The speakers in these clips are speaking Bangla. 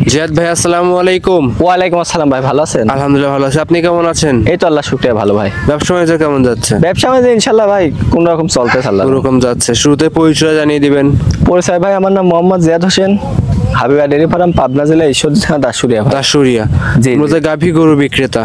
জিয়াদ ভাই আসসালামু আলাইকুম। ওয়ালাইকুম আসসালাম ভাই, ভালো আছেন? আলহামদুলিল্লাহ ভালো আছি, আপনি কেমন আছেন? এই তো আল্লাহ শুকরিয়া ভালো ভাই। ব্যবসা বাণিজ্য কেমন যাচ্ছে? ব্যবসা বাণিজ্য ইনশাআল্লাহ ভাই কোন রকম চলতেছে, আল্লাহ কোন রকম যাচ্ছে। শুরুতে পরিচয় জানিয়ে দিবেন। পরিচয় ভাই, আমার নাম মোহাম্মদ জিয়াদ হোসেন, হাবিবা ডেয়ারি ফার্ম, পাবনা জেলা, ঈশ্বরদী থানা, দাসুরিয়া। দাসুরিয়া জি, মূলত গাভী গরু বিক্রেতা।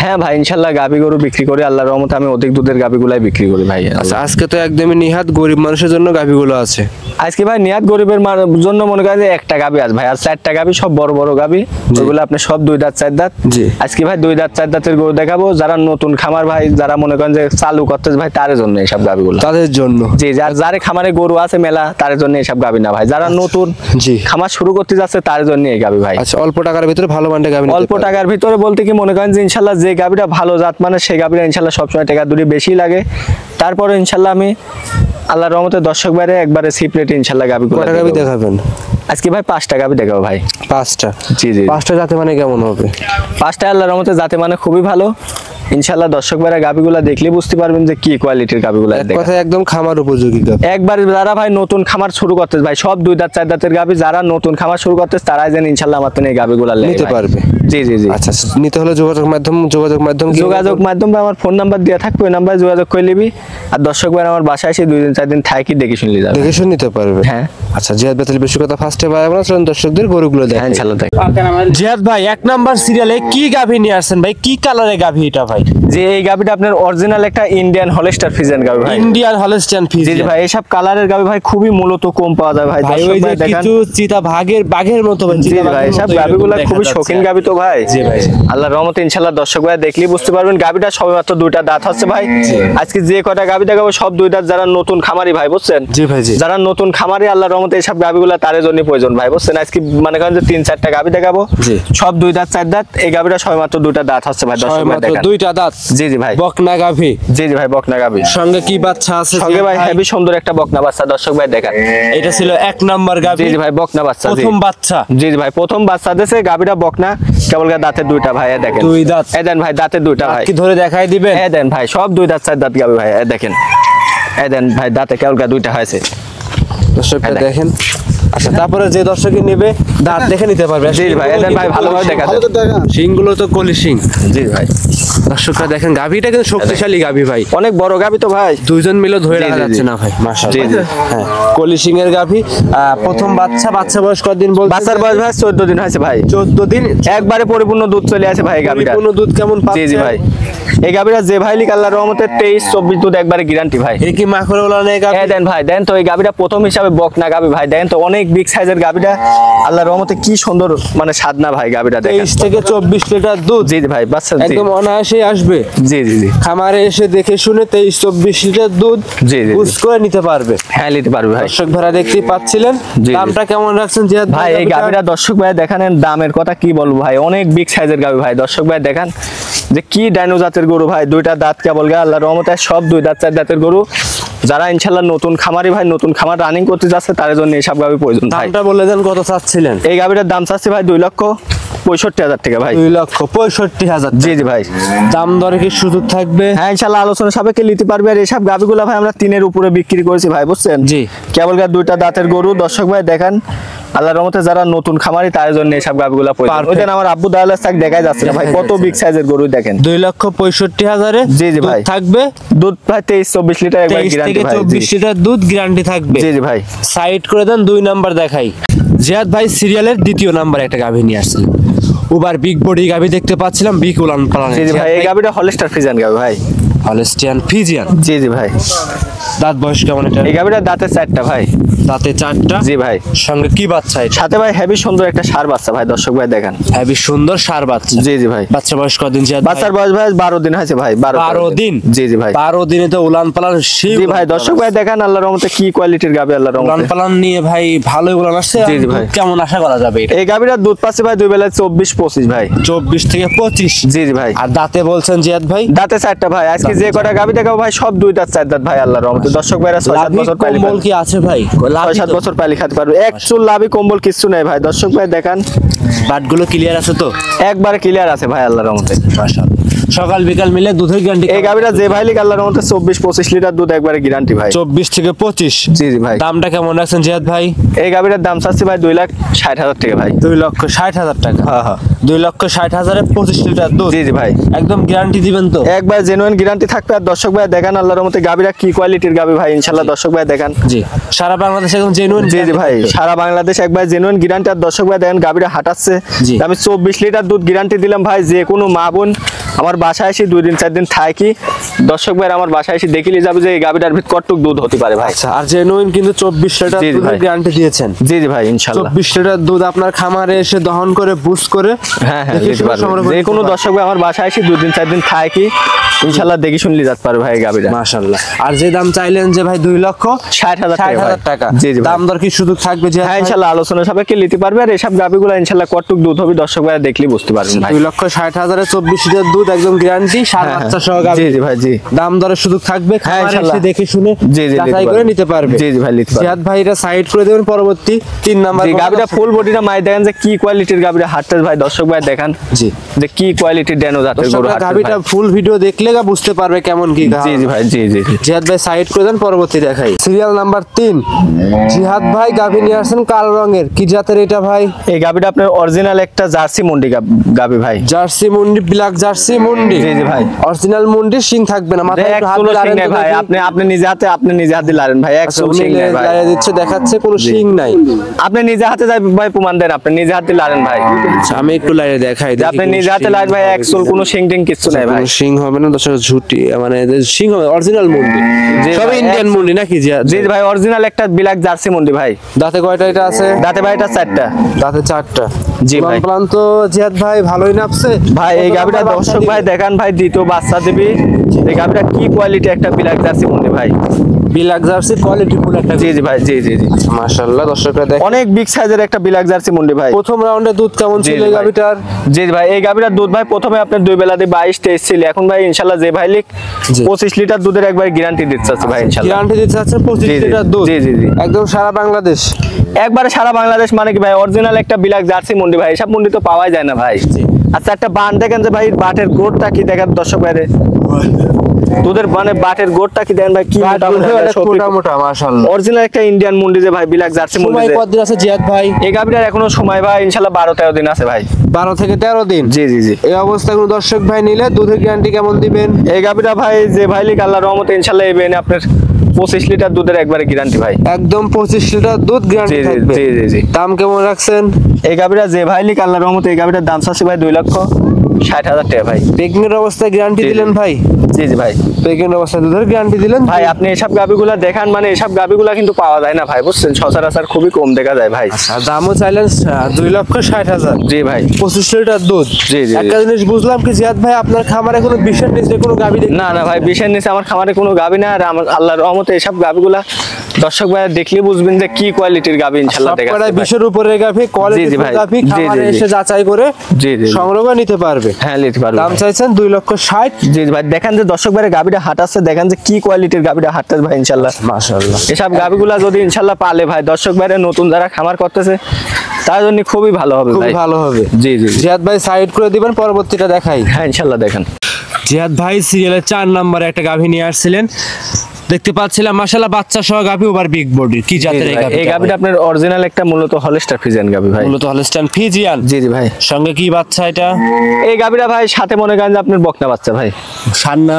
হ্যাঁ ভাই, ইনশাআল্লাহ গাভী গরু বিক্রি করি, আল্লাহর রহমতে আমি অধিক দুধের গাভীগুলাই বিক্রি করি ভাই। আচ্ছা, আজকে তো একদমই নিহাত গরিব মানুষের জন্য গাভীগুলো আছে। আজকে ভাই নিহাত গরিবের জন্য মনে করেন যে একটা গাভী আছে ভাই, আর চারটা গাভী, সব বড় বড় গাভী, ওইগুলো আপনি সব 2 দাঁত 4 দাঁত। জি, আজকে ভাই 2 দাঁত 4 দাঁতের গরু দেখাবো, যারা নতুন খামার ভাই, যারা মনে করেন যে চালু করতেছে ভাই, তার জন্য এইসব গাভীগুলো। তাদের জন্য? জি, যার খামারে গরু আছে মেলা, তার জন্য এইসব গাভী না ভাই। যারা নতুন জি খামার শুরু করতে যাচ্ছে তার জন্য এই গাভী ভাই। আচ্ছা, অল্প টাকার ভিতরে ভালো মানের গাভী। অল্প টাকার ভিতরে বলতে কি মনে করেন যে ইনশাআল্লাহ যে গাভীটা ভালো জাত মানে সেই গাভীটা ইনশাআল্লাহ সবসময় টাকা দুটি বেশি লাগে। তারপরে ইনশাআল্লাহ আমি আল্লাহর রহমতে দর্শক বাইরে একবারে সিপ রেটে ইনশাআল্লাহ গাভীগুলো দেখাবেন। আজকে ভাই 5টা গাভী দেখাবো ভাই। 5টা? জি জি। 5টা জাতে মানে কেমন হবে? 5টা আল্লাহর রহমতে জাতে মানে খুবই ভালো। ইনশাআল্লাহ দর্শক বাইরে গাভীগুলো দেখলে বুঝতে পারবেন যে কি কোয়ালিটির গাভীগুলো। কথা একদম খামার উপযোগী গাভী। একবার যারা ভাই নতুন খামার শুরু করতেছে ভাই, সব 2 দাঁত 4 দাঁতের গাভী, যারা নতুন খামার শুরু করতেছে তারাই যেন ইনশাআল্লাহ আমার এই গাভীগুলো নিতে পারবে। জি জি জি। আচ্ছা, নিতে হলে যোগাযোগ মাধ্যম আমার ফোন নাম্বার দেওয়া থাকবে, ওই নাম্বারে যোগাযোগ করে নিবি। আর দর্শক ভাই আমার বাসায় এসে 2 দিন 4 দিন থাকি দেখে শুনলি যাবে, দেখে শুনে নিতে পারবে। হ্যাঁ। আচ্ছা জিয়াদ ভাই, তাহলে বেশি কথা ফার্স্টে ভাই আমরা চলুন দর্শকদের গরুগুলো দেখাই। হ্যাঁ ইনশাআল্লাহ দেখ। জিয়াদ ভাই, 1 নাম্বার সিরিয়ালে কি গাভী নিয়ে আসছেন ভাই? কি কালারের গাভী এটা ভাই? যে এই গাভীটা আপনার অরিজিনাল একটা ইন্ডিয়ান হলস্টার ফ্রিজিয়ান গাভী ভাই। Indian Holstein Friesian. জি ভাই, এইসব কালারের গাভী ভাই খুবই মূলত কম পাওয়া যায় ভাই। ভাই ওই যে কিছু চিতা বাঘের মতো ভাই। জি ভাই, এইসব গাভীগুলো খুবই শৌখিন গাভী তো ভাই। জি ভাই, আল্লাহর রহমতে ইনশাআল্লাহ দর্শক ভাই দেখলেই বুঝতে পারবেন। গাভীটা সবেমাত্র 2টা দাঁত হচ্ছে ভাই। আজকে যে কয়টা গাভী দেখাবো সব 2 দাঁত, যারা নতুন খামারি ভাই বুঝছেন। জি ভাই জি। যারা নতুন খামারি আল্লাহর রহমতে এইসব গাভীগুলো তার জন্য প্রয়োজন ভাই বুঝছেন। আজকে মনে করেন যে 3-4টা গাভী দেখাবো, সব 2 দাঁত 4 দাঁত। এই গাভীটা সবেমাত্র 2টা দাঁত হচ্ছে ভাই। দর্শক ভাই দেখেন 2টা দাঁত। জি জি ভাই, বকনা গাভী। জি জি ভাই, বকনা গাভী। সঙ্গে কি বাচ্চা আছে? সঙ্গে ভাই হেভি সুন্দর একটা বকনা বাচ্চা। দর্শক ভাই দেখেন, এটা ছিল 1 নাম্বার গাভী। জি জি ভাই, বকনা বাচ্চা, প্রথম বাচ্চা। জি জি ভাই, প্রথম বাচ্চা দিয়েছে। গাভীটা বকনা, কেবল দাঁতে 2টা ভাই, দেখেন 2 দাঁত। এই দেন ভাই, দাঁতে 2টা ভাই। কি ধরে দেখাই দিবেন? এই দেন ভাই, সব 2 দাঁত 4 দাঁত গাভী ভাই, দেখেন এই দেন ভাই, দাঁতে কেবল 2টা হয়েছে। দর্শকরা দেখেন। আচ্ছা, তারপরে যে দর্শকই নেবে দাঁত দেখে নিতে পারবে। জি ভাই, দেন ভাই, ভালোভাবে দেখা যায়। শিংগুলো তো কলি শিং। জি ভাই, দর্শকরা দেখেন গাভীটা কিন্তু শক্তিশালী গাভী ভাই। অনেক বড় গাভী তো ভাই, 2 জন মিলে ধরে রাখা যাচ্ছে না ভাই। মাশাআল্লাহ। জি জি। হ্যাঁ, কলি শিং এর গাভী। প্রথম বাচ্চা বয়স কতদিন বলছেন? বাচ্চার বয়স ভাই 14 দিন হয়েছে ভাই। 14 দিন একবারে পরিপূর্ণ দুধ চলে আসে ভাই গাভীটা। পরিপূর্ণ দুধ কেমন পাচ্ছে? জি জি ভাই, এই গাভীটা যে ভাই লিখ আল্লাহর রহমতে 23-24 দুধ একবারে গ্যারান্টি ভাই। এর কি মাখনে ওলানে গাভী? এই দেন ভাই, দেন তো এই গাভীটা প্রথম হিসাবে বকনা গাভী ভাই। দেন তো অনেক বিগ সাইজের গাভীটা, আল্লাহর রহমতে কি সুন্দর মানে সাদনা ভাই গাভীটা দেখেন। 23 থেকে 24 লিটার দুধ। জি ভাই, বাচ্চা একদম অনায়াসে আসবে। জি জি জি। খামারে এসে দেখে শুনে 23-24 লিটার দুধ জি জি বুঝ করে নিতে পারবে। হ্যাঁ, নিতে পারবে ভাই। দর্শক ভাড়া দেখতেই পাচ্ছিলেন। দামটা কেমন রাখছেন জিয়াদ ভাই? এই গাভীটা দর্শক ভাই দেখান, দামের কথা কি বলবো ভাই, অনেক বিগ সাইজের গাভী ভাই। দর্শক ভাই দেখান যে কি ডাইনো জাতের গরু ভাই। 2টা দাঁত কেবল গা, আল্লাহর রহমতে সব 2 দাঁত 4 দাঁতের গরু। যারা ইনশাআল্লাহ নতুন খামারি ভাই, নতুন খামার রানিং করতে যাচ্ছে তার জন্য এইসব গাভী প্রয়োজন ভাই। দামটা বলে দেন, কত চাচ্ছিলেন? এই গাভীটার দাম চাচ্ছি ভাই 2,65,000 টাকা ভাই। 2,65,000। জি জি ভাই। দাম দরে কি সুযোগ থাকবে? হ্যাঁ ইনশাআল্লাহ আলোচনা সাপেক্ষে নিতে পারবে। আর এইসব গাভীগুলো ভাই আমরা 3-এর উপরে বিক্রি করেছি ভাই বুঝছেন। জি, কেবল 2টা দাঁতের গরু। দর্শক ভাই দেখেন, আল্লাহর রহমতে যারা নতুন খামারি তার জন্য এইসব গাভীগুলো প্রয়োজন। ওই দেন আমার আব্বু দালাল থাক দেখাই যাচ্ছে না ভাই, কত বিগ সাইজের গরু দেখেন। 2,65,000। জি জি ভাই, থাকবে দুধ ভাই 23-24 লিটার একবার 23 গ্যারান্টি থেকে ভাই। 24 লিটার দুধ গ্যারান্টি থাকবে। জি জি ভাই। সাইড করে দেন, 2 নাম্বার দেখাই। জিয়াদ ভাই সিরিয়ালের 2য় নাম্বার একটা গাভী নিয়ে আসছেন। ওভার বিগ বডি গাভী দেখতে পাচ্ছিলাম, বিগ উলান পালান। জি জি ভাই, এই গাভীটা হলস্টার ফ্রিজিয়ান গাভী ভাই। Holstein Friesian. জি জি ভাই। দাঁত বয়স কেমন এটা? এই গাভীটা দাঁতে 4টা ভাই। দাঁতে 4টা। জি ভাই। সঙ্গে কি বাচ্চা এটা? সাথে ভাই হেভি সুন্দর একটা ষাঁড় বাচ্চা ভাই। দর্শক ভাই দেখেন, হেভি সুন্দর ষাঁড় বাচ্চা। জি জি ভাই। বাচ্চা বয়স কতদিন? বাচ্চার বয়স ভাই 12 দিন হয়েছে ভাই। 12 দিন। জি জি ভাই। 12 দিনে তো উলান পালান। জি ভাই, দর্শক ভাই দেখেন আল্লাহর রহমতে কি কোয়ালিটির গাভী। আল্লাহর রহমতে উলান পালান নিয়ে ভাই ভালোই উলান আসছে। জি জি ভাই। কেমন আশা করা যাবে? এই গাভীটার দুধ পাচ্ছে ভাই 2 বেলায় 24-25 ভাই। 24 থেকে 25। জি জি ভাই। আর দাঁতে বলছেন জিয়াদ ভাই? দাঁতে 4টা ভাই। আজকে বাকি যে কটা গাবি দেখাবো ভাই সব 2 দাঁত 4 দাঁত ভাই আল্লাহর রহমতে। দর্শক ভাইরা 6-7 বছর পালি কম্বল কি আছে ভাই? 6-7 বছর পালি খেতে পারবে। এক চুল লাভি কম্বল কিছু নাই ভাই। দর্শক ভাই দেখান, বাটগুলো ক্লিয়ার আছে তো? একবারে ক্লিয়ার আছে ভাই আল্লাহর রহমতে। মাশাআল্লাহ। সকাল বিকাল মিলে দুধের গ্যারান্টি। এই গাবিটা যে ভাই লিখ আল্লাহর রহমতে 24-25 লিটার দুধ একবারে গ্যারান্টি ভাই। 24 থেকে 25। জি জি ভাই। দামটা কেমন রাখছেন জিয়াদ ভাই? এই গাবিটার দাম চাচ্ছি ভাই 2,60,000 টাকা ভাই। 2,60,000 টাকা। হ্যাঁ হ্যাঁ। 2,60,000-এ 25 লিটার দুধ। জি জি ভাই। একদম গ্যারান্টি দিবেন তো? একবার জেনুইন গ্যারান্টি থাকবে। আর দর্শক ভাই দেখান আল্লাহর রহমতে গাবিটা কি কোয়ালিটির গাবি ভাই ইনশাআল্লাহ। দর্শক ভাই দেখান। জি। সারা বাংলাদেশে একদম জেনুইন। জি জি ভাই, সারা বাংলাদেশ একবার জেনুইন গ্যারান্টি। আর দর্শক ভাই দেখেন গাবিটা হাঁটাচ্ছে। আমি 24 লিটার দুধ গ্যারান্টি দিলাম ভাই। যে কোনো মা বোন আমার বাসায় এসে 2 দিন 4 দিন থাকি, দর্শক ভাই আমার বাসায় এসে দেখিলে যাবে যে এই গাবিটার ভিতর কতটুক দুধ হতে পারে ভাই। আচ্ছা, আর জেনুইন কিন্তু 24 লিটার দুধের গ্যারান্টি দিয়েছেন? জি জি ভাই ইনশাআল্লাহ। 24 লিটার দুধ আপনার খামারে এসে দহন করে বুস করে হ্যাঁ হ্যাঁ দিতে পারবে। যে কোনো দর্শক ভাই আমার বাসায় এসে 2 দিন 4 দিন থাকি, ইনশাআল্লাহ দেখি শুনলি যেতে পারবে ভাই গাবিটা। মাশাআল্লাহ। আর যে দাম চাইলেন যে ভাই 2,60,000 টাকা, জি জি দাম দর কি সুযোগ থাকবে? যে হ্যাঁ ইনশাআল্লাহ আলোচনা সাপেক্ষে নিতে পারবে। আর এসব গাবিগুলো ইনশাআল্লাহ কতটুক দুধ হবে দর্শক ভাই দেখলে বুঝতে পারবেন ভাই। 2,60,000-এ 24 লিটার দুধ একদম গ্যারান্টি, সার বাচ্চা সহ গাবি। জি জি ভাই জি। দাম দরের সুযোগ থাকবে, খামারে এসে দেখে শুনে জি জি যাচাই করে নিতে পারবে। জি জি ভাই নিতে পারবে। জিয়াদ ভাই এটা সাইড করে দেবেন। পরবর্তী 3 নাম্বার গাবিটা ফুল বডিটা মাই দেখেন যে কি কোয়ালিটির গাবিটা হাঁটতেছে ভাই। দর্শক ভাই দেখান জি যে কি কোয়ালিটির ড্যানো জাতের গরু হাঁটতেছে। গাবিটা ফুল ভিডিও দেখলে বুঝতে পারবে কেমন কি। জি জি ভাই জি জি। জিহাদ ভাই সাইড করে দেন, পরবর্তী দেখাই। Serial number 3। জিহাদ ভাই গাবি নিয়ে আসছেন কালো রঙের, কি জাতের এটা ভাই? এই গাবিটা আপনার অরিজিনাল একটা জার্সি মুন্ডি গাবি ভাই। জার্সি মুন্ডি, ব্ল্যাক জার্সি মুন্ডি। জি জি ভাই। অরিজিনাল মুন্ডি, শিং থাকবে না মাথায়? এক চুল শিং নাই ভাই। আপনি নিজে হাতে লারেন ভাই। এক চুল শিং নাই ভাই। লারে দিচ্ছে, দেখাচ্ছে কোনো শিং নাই। আপনি নিজে হাতে যাই ভাই প্রমাণ দেন। আপনি নিজে হাতে লারেন ভাই। আমি একটু লারে দেখাই দিই। আপনি নিজে হাতে লারেন ভাই। এক চুল কোনো শিং টিং কিছু নাই ভাই। শিং হবে না দর্শক, ঝুটি মানে শিং হবে। অরিজিনাল মুন্ডি, সব ইন্ডিয়ান মুন্ডি নাকি? জি ভাই অরিজিনাল একটা ব্ল্যাক জার্সি মুন্ডি ভাই। দাঁতে কয়টা এটা আছে? দাঁতে ভাই এটা 4টা। দাঁতে 4টা। জি ভাই। প্লান তো জিয়াদ ভাই ভালোই নাপছে ভাই। এই গাবিটা দর্শক ভাই দেখান ভাই, দ্বিতীয় বাচ্চা দিবি। এই গাবিটা কি কোয়ালিটি একটা ব্ল্যাক জার্সি মুন্ডি ভাই। ব্ল্যাক জার্সি কোয়ালিটি ফুল একটা। জি জি ভাই জি জি জি। মাশাআল্লাহ দর্শকরা দেখেন অনেক বিগ সাইজের একটা ব্ল্যাক জার্সি মুন্ডি ভাই। প্রথম রাউন্ডে দুধ কেমন ছিল এই গাবিটার? জি ভাই এই গাবিটার দুধ ভাই প্রথমে আপনার 2 বেলাতে 22-23 ছিল। এখন ভাই ইনশাআল্লাহ যে ভাই লিখ 25 লিটার দুধের একবার গ্যারান্টি দিচ্ছে ভাই ইনশাআল্লাহ। গ্যারান্টি দিচ্ছে 25 লিটার দুধ। জি জি জি। একদম সারা বাংলাদেশ। একবারে সারা বাংলাদেশ মানে কি ভাই অরিজিনাল একটা ব্ল্যাক জার্সি মুন্ডি ভাই। এসব মুন্ডি তো পাওয়াই যায় না ভাই। আচ্ছা একটা বান দেখেন যে ভাই বাটের গোটটা কি দেখেন দর্শক ভাইরে। দুধের মানে বাটের গোটটা কি দেখেন ভাই কি মোটা মোটা মাশাআল্লাহ। অরিজিনাল একটা ইন্ডিয়ান মুন্ডি যে ভাই ব্ল্যাক জার্সি মুন্ডি। সময় কতদিন আছে জিয়াদ ভাই? এই গাবিটার এখনো সময় ভাই ইনশাআল্লাহ 12-13 দিন আছে ভাই। 12 থেকে 13 দিন। জি জি জি। এই অবস্থায় কোন দর্শক ভাই নিলে দুধের গ্যারান্টি কেমন দিবেন? এই গাবিটা ভাই যে ভাই লিখ আল্লাহর রহমতে ইনশাআল্লাহ এবেন আপনার 25 লিটার দুধের একবারে গ্যারান্টি ভাই। একদম 25 লিটার দুধ গ্যারান্টি থাকবে। জি জি জি। দাম কেমন রাখছেন? এই গাবিটা যে ভাই লিখ আল্লাহর রহমতে এই গাবিটার দাম আছে ভাই 2,60,000 টাকা ভাই। প্রেগন্যান্ট অবস্থায় গ্যারান্টি দিলেন ভাই? জি জি ভাই। প্রেগন্যান্ট অবস্থায় দুধের গ্যারান্টি দিলেন ভাই। আপনি এসব গাবিগুলা দেখান মানে এসব গাবিগুলা কিন্তু পাওয়া যায় না ভাই বুঝছেন। সচরাচর খুবই কম দেখা যায় ভাই। আর দামও চাইলেন 2,60,000। জি ভাই। 25 লিটার দুধ। জি জি। একটা জিনিস বুঝলাম কি জিয়াদ ভাই আপনার খামারে কোনো বিশের নিচে কোনো গাবি না না ভাই, বিশের নিচে আমার খামারে কোনো গাবি না। আর আমার আল্লাহর রহমতে এসব গাবিগুলা দর্শক ভাই দেখলে বুঝবেন যে কি কোয়ালিটির গাবি ইনশাআল্লাহ দেখা যাচ্ছে। বিশের উপরে গাবি কোয়ালিটির গাবি খামারে এসে যাচাই করে জি জি সংগ্রহ নিতে পারবে। হ্যাঁ নিতে পারবে। দাম চাইছেন 2,60,000। জি ভাই দেখেন যে দর্শক ভাই গাবিটা হাঁটাচ্ছে, দেখেন যে কি কোয়ালিটির গাবিটা হাঁটতেছে ভাই ইনশাআল্লাহ। মাশাআল্লাহ। এসব গাবিগুলা যদি ইনশাআল্লাহ পালে ভাই দর্শক ভাইরা নতুন যারা খামার করতেছে তার জন্য খুবই ভালো হবে ভাই। খুব ভালো হবে। জি জি। জিয়াদ ভাই সাইড করে দিবেন, পরবর্তীটা দেখাই। হ্যাঁ ইনশাআল্লাহ দেখেন। জিয়াদ ভাই সিরিয়ালের 4 নম্বরে একটা গাভী নিয়ে আসছিলেন, দেখতে পাচ্ছিলাম মাশাআল্লাহ বাচ্চা সহ গাভী, ওভার বিগ বডি। কি জাতের এই গাভী? এই গাভীটা আপনার অরিজিনাল একটা মূলত হলস্টার ফ্রিজিয়ান গাভী ভাই। মূলত হলস্টাইন ফ্রিজিয়ান। জি জি ভাই। সঙ্গে কি বাচ্চা এটা? এই গাভীটা ভাই সাথে মনে করেন যে আপনার বকনা বাচ্চা ভাই। সান্না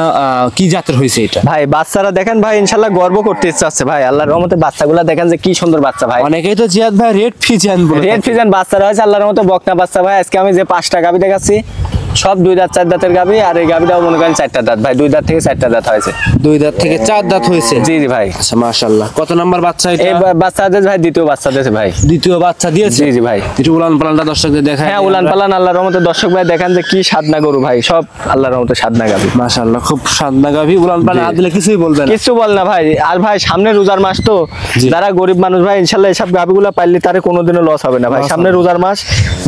কি জাতের হইছে এটা? ভাই বাচ্চারা দেখেন ভাই ইনশাআল্লাহ গর্ব করতে ইচ্ছা আছে ভাই। আল্লাহর রহমতে বাচ্চাগুলো দেখেন যে কি সুন্দর বাচ্চা ভাই। অনেকেই তো জিয়াদ ভাই রেড ফ্রিজিয়ান বলে। রেড ফ্রিজিয়ান বাচ্চারা হয়েছে আল্লাহর রহমতে বকনা বাচ্চা ভাই। আজকে আমি যে 5টা গাভী দেখাচ্ছি সব 2 দাঁত 4 দাঁতের গাভী। আর এই গাভীটাও মনে করেন 4টা দাঁত ভাই। 2 দাঁত থেকে 4টা দাঁত হয়েছে। 2 দাঁত থেকে 4 দাঁত হয়েছে। জি জি ভাই। আচ্ছা মাশাআল্লাহ। কত নাম্বার বাচ্চা এটা? এই বাচ্চাদের ভাই দ্বিতীয় বাচ্চা দিয়েছে ভাই। দ্বিতীয় বাচ্চা দিয়েছে। জি জি ভাই। একটু উলান পালানটা দর্শকদের দেখায়। হ্যাঁ উলান পালান আল্লাহর রহমতে দর্শক ভাই দেখেন যে কি সাদনা গরু ভাই। সব আল্লাহর রহমতে সাদনা গাভী। মাশাআল্লাহ খুব সাদনা গাভী। উলান পালান আদলে কিছুই বলবেন না? কিছু বল না ভাই। আর ভাই সামনে রোজার মাস তো, যারা গরিব মানুষ ভাই ইনশাআল্লাহ এসব গাভীগুলো পাইলে তারে কোনোদিনও লস হবে না ভাই। সামনে রোজার মাস,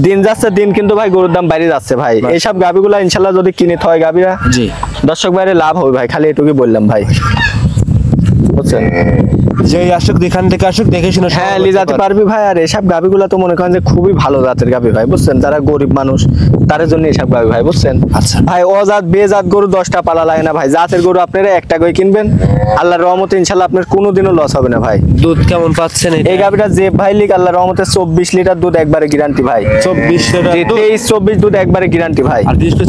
দিন যাচ্ছে দিন কিন্তু ভাই গরুর দাম বাইরে যাচ্ছে ভাই। এইসব গাভীগুলো ইনশাআল্লাহ যদি কিনে থয় গাভীরা জি দর্শক ভাইয়ের লাভ হবে ভাই, খালি এটুকুই বললাম ভাই, বুঝছেন? যেই আসুক যেখান থেকে আসুক দেখে শুনে হ্যাঁ লি যেতে পারবি ভাই। আর এসব গাভিগুলা তো মনে করেন যে খুবই ভালো জাতের গাভি ভাই, বুঝছেন? যারা গরিব মানুষ তাদের জন্য এসব গাভি ভাই, বুঝছেন? আচ্ছা ভাই অজাত বেজাত গরু 10টা পালা লাগে না ভাই, জাতের গরু আপনারা একটা করে কিনবেন, আল্লাহর রহমতে ইনশাআল্লাহ আপনার কোনোদিনও লস হবে না ভাই। দুধ কেমন পাচ্ছেন এই গাভিটা যে ভাই লিক আল্লাহর রহমতে 24 লিটার দুধ একবারে গ্যারান্টি ভাই। 24 লিটার 23-24 দুধ একবারে গ্যারান্টি ভাই। আর বিশেষ করে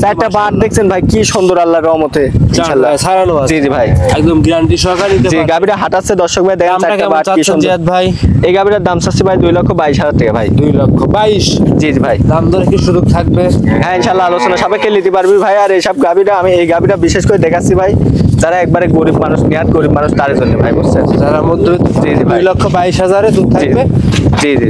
চারটা বাট দেখছেন ভাই কি সুন্দর আল্লাহর রহমতে ইনশাআল্লাহ ছাড়ানো আছে। জি ভাই একদম গ্যারান্টি সহকারে নিতে জি পারবেন। গাভিটা হাঁটাচ্ছে দর্শক ভাই, দেখেন দামটা চারটা কেমন বাট কি চাচ্ছেন সুন্দর জিয়াদ ভাই? এই গাভিটার দাম চাচ্ছে ভাই 2,22,000 টাকা ভাই। 2,22,000। জি ভাই দাম দরে কি সুযোগ থাকবে? হ্যাঁ ইনশাআল্লাহ আলোচনা সাপেক্ষে নিতে পারবি ভাই। আর এইসব গাভিটা আমি এই গাভিটা বিশেষ করে দেখাচ্ছি ভাই যারা একবারে গরিব মানুষ, নিহাত গরিব মানুষ তার জন্য ভাই, বুঝছেন? যারা মধ্যবিত্ত, জি জি ভাই 2,22,000 দুধ থাকবে। জি জি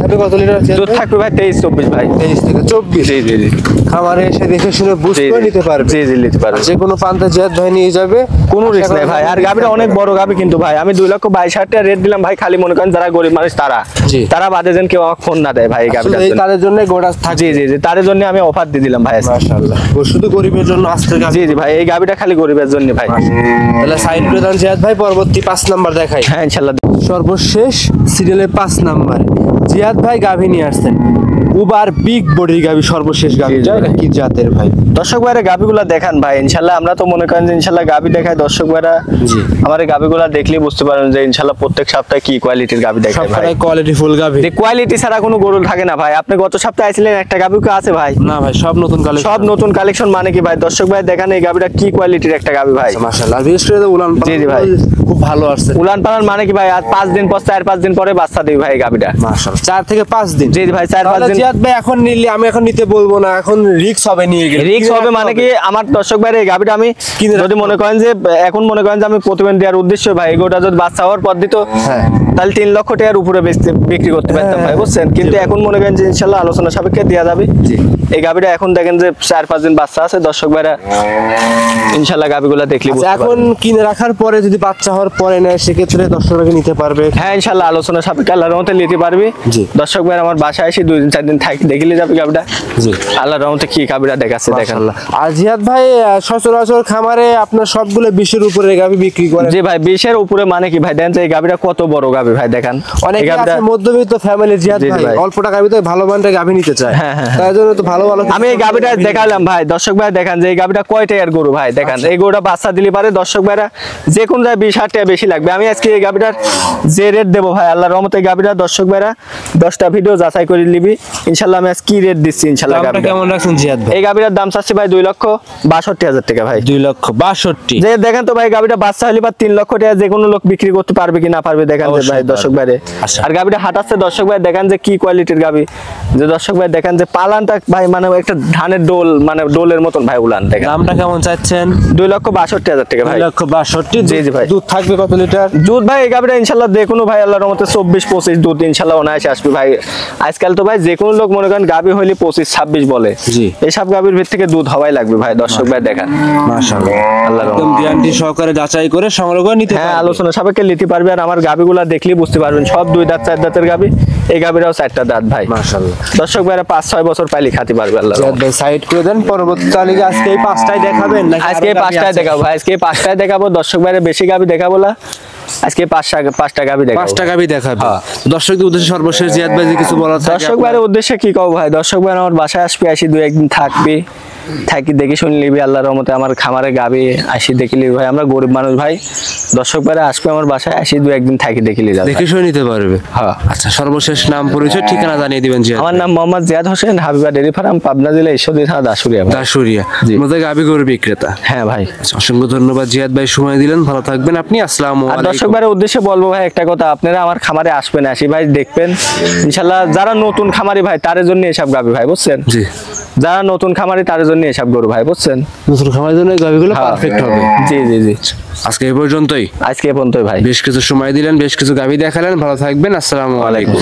থাকবে কত লিটার? দুধ থাকবে ভাই 23-24 ভাই। 23 থেকে 24। জি জি জি খামারে এসে দেখে শুনে বুঝতে নিতে পারবে। জি জি নিতে পারবে, যে কোনো প্রান্তে জিয়াদ ভাই নিয়ে যাবে, কোনো রিস্ক নেই ভাই। আর গাভিটা অনেক বড় গাভি কিন্তু ভাই, আমি 2,22,000 টাকা রেট দিলাম ভাই, খালি মনে করেন যারা গরিব মানুষ জি। তারা বাদে যেন কেউ আমাকে ফোন না দেয় ভাই এই গাভিটার জন্য। তাদের জন্য গোটা থাকবে। জি জি জি তার জন্য আমি অফার দিয়ে দিলাম ভাই আজকে। মাশাআল্লাহ, শুধু গরিবের জন্য আজকের গাভি। জি জি ভাই এই গাভিটা খালি গরিবের জন্য ভাই। তাহলে সাইড করে দেন জিয়াদ ভাই, পরবর্তী 5 নাম্বার দেখাই। হ্যাঁ ইনশাআল্লাহ সর্বশেষ সিরিয়ালের 5 নাম্বার জিয়াদ ভাই গাভি নিয়ে আসছেন। উবার বিগ বডির গাভি, সর্বশেষ গাভি। এটা কি জাতের ভাই? দর্শক ভাইরা গাভিগুলা দেখান ভাই ইনশাআল্লাহ। আমরা তো মনে করেন যে ইনশাআল্লাহ গাভি দেখাই দর্শক ভাইরা, জি আমার এই গাভিগুলা দেখলেই বুঝতে পারেন যে ইনশাআল্লাহ প্রত্যেক সপ্তাহে কি কোয়ালিটির গাভি দেখাই ভাই। সবটাই কোয়ালিটি ফুল গাভি। যে কোয়ালিটি ছাড়া কোনো গরু থাকে না ভাই। আপনি গত সপ্তাহে আইছিলেন, একটা গাভি কি আছে ভাই? না ভাই, সব নতুন কালেকশন। সব নতুন কালেকশন মানে কি ভাই? দর্শক ভাই দেখান এই গাভিটা কি কোয়ালিটির একটা গাভি ভাই। মাশাআল্লাহ, আর বিশেষ করে উলান জি জি ভাই খুব ভালো আসছে। উলান পালান মানে কি ভাই? আর 5 দিন পর 4-5 দিন পরে বাচ্চা দিবে ভাই গাভিটা। মাশাআল্লাহ 4 থেকে 5 দিন। জি জি ভাই 4-5 দিন। জিয়াদ ভাই এখন নিলে আমি এখন নিতে বলবো না, এখন রিস্ক হবে নিয়ে গেলে। রিস্ক হবে মানে কি আমার দর্শক ভাই এই গাভিটা আমি যদি মনে করেন যে এখন মনে করেন যে আমি প্রতিবেদন দেওয়ার উদ্দেশ্য ভাই এই গোটা যদি বাচ্চা হওয়ার পর দিত হ্যাঁ তাহলে 3 লক্ষ টাকার উপরে বিক্রি করতে পারতাম ভাই, বুঝছেন? কিন্তু এখন মনে করেন যে ইনশাআল্লাহ আলোচনা সাপেক্ষে দেওয়া যাবে। জি এই গাভিটা এখন দেখেন যে 4-5 দিন বাচ্চা আছে দর্শক ভাইরা ইনশাআল্লাহ গাভিগুলা দেখলে বুঝতে এখন কিনে রাখার পরে যদি বাচ্চা হওয়ার পরে নেয় সেক্ষেত্রে দর্শকরা নিতে পারবে। হ্যাঁ ইনশাআল্লাহ আলোচনা সাপেক্ষে আল্লাহর রহমতে নিতে পারবে। জি দর্শক ভাই আমার বাসায় এসে 2-4 দিন থাকি দেখলে যাবে গাভিটা। জি আল্লাহর রহমতে কি গাভিটা দেখাচ্ছে দেখেন। আর জিয়াদ ভাই সচরাচর খামারে আপনার সবগুলো 20-এর উপরে গাভি বিক্রি করে। জি ভাই 20-এর উপরে মানে কি ভাই? দেখেন যে এই গাভিটা কত বড় গাভি ভাই, দেখেন অনেক মধ্যবিত্ত ফ্যামিলি জিয়াদ ভাই অল্প টাকার ভিতরে ভালো মানের গাভি নিতে চায়। তার জন্য তো ভালো ভালো আমি এই গাভিটা দেখালাম ভাই। দর্শক ভাই দেখেন যে এই গাভিটা কয় টাকার গরু ভাই, দেখেন এই গরুটা বাচ্চা দিলে পারে দর্শক ভাইরা যে কোন যায় 20,000 টাকা বেশি লাগবে। আমি আজকে এই গাভিটার যে রেট দেবো ভাই আল্লাহর রহমতে এই গাভিটা দর্শক ভাইরা 10টা ভিডিও যাচাই করে নিবি ইনশাআল্লাহ। আমি আজ কি রেট দিচ্ছি ইনশাআল্লাহ। গাভিটা কেমন রাখছেন জিয়াদ ভাই? এই গাভিটার দাম চাচ্ছি ভাই 2,62,000 টাকা ভাই। 2,62,000। যে দেখেন তো ভাই গাভিটা বাচ্চা হলে বা 3 লক্ষ টাকা যে কোনো লোক বিক্রি করতে পারবে কি না পারবে দেখেন যে ভাই দর্শক ভাইরে। আর গাভিটা হাঁটাচ্ছে দর্শক ভাই দেখেন যে কি কোয়ালিটির গাভি। যে দর্শক ভাই দেখেন যে পালানটা ভাই মানে একটা ধানের ডোল মানে ডোলের মতন ভাই উলান। দেখেন দামটা কেমন চাচ্ছেন? 2,62,000 টাকা ভাই। 2,62,000। জি জি ভাই। দুধ থাকবে কত লিটার? দুধ ভাই এই গাভিটা ইনশাআল্লাহ দেখুন ভাই আল্লাহর রহমতে 24-25 দুধ ইনশাআল্লাহ অনায়াসে আসবে ভাই। আজকাল তো ভাই যে কোনো লোক মনে করেন গাভি হইলে 25-26 বলে। জি এইসব গাভির ভিতর থেকে দুধ হওয়াই লাগবে ভাই দর্শক ভাই দেখেন। মাশাআল্লাহ আল্লাহর একদম গ্যারান্টি সহকারে যাচাই করে সংগ্রহ করে নিতে পারবে। হ্যাঁ আলোচনা সাপেক্ষে নিতে পারবে। আর আমার গাভিগুলা দেখলেই বুঝতে পারবেন সব 2 দাঁত 4 দাঁতের গাভি। এই গাভিটাও 4টা দাঁত ভাই। মাশাআল্লাহ দর্শক ভাইরা 5-6 বছর পাইলে খাতে পারবে আল্লাহ। জিয়াদ ভাই সাইড করে দেন, পরবর্তী তালিকা আজকে এই 5টাই দেখাবেন নাকি আজকে 5টায় দেখাবো ভাই, আজকে 5টায় দেখাবো। দর্শক ভাইরা বেশি গাভি দেখাবো না, আজকে 5টা গাভি দেখাবো। 5টা গাভি দেখাবে। দর্শকদের উদ্দেশ্যে সর্বশেষ জিয়াদ ভাই কিছু বলার থাকে? দর্শক ভাইয়ের উদ্দেশ্যে কি কব ভাই? দর্শক ভাই আমার বাসায় আসবে, আসি 2-1 দিন থাকবে, থাকি দেখে শুনে নিবি আল্লাহর রহমতে। আমার খামারে গাবি আসি দেখে নিবি ভাই। আমরা গরিব মানুষ ভাই। দর্শক ভাইরা আসবে আমার বাসায়, আসি 2-1 দিন থাকি দেখে নিয়ে যাবে, দেখে শুনে নিতে পারবে। হ্যাঁ আচ্ছা সর্বশেষ নাম পরিচয় ঠিকানা জানিয়ে দিবেন জিয়াদ। আমার নাম মোহাম্মদ জিয়াদ হোসেন, হাবিবা ডেরি ফার্ম, পাবনা জেলা ঈশ্বরদী থানা দাসুরিয়া। দাসুরিয়া মধ্যে গাভি গরু বিক্রেতা। হ্যাঁ ভাই। অসংখ্য ধন্যবাদ জিয়াদ ভাই, সময় দিলেন। ভালো থাকবেন আপনি। আসসালামু আর আলাইকুম। দর্শক ভাইয়ের উদ্দেশ্যে বলবো ভাই একটা কথা, আপনারা আমার খামারে আসবেন, আসি ভাই দেখবেন ইনশাআল্লাহ। যারা নতুন খামারি ভাই তাদের জন্য এসব গাভি ভাই, বুঝছেন? জি যারা নতুন খামারি তাদের জন্য এসব গরু ভাই, বুঝছেন? নতুন খামারের জন্য গাভিগুলো পারফেক্ট হবে। জি জি জি আজকে এই পর্যন্তই। আজকে এ পর্যন্তই ভাই। বেশ কিছু সময় দিলেন, বেশ কিছু গাভি দেখালেন। ভালো থাকবেন। আসসালামু আলাইকুম।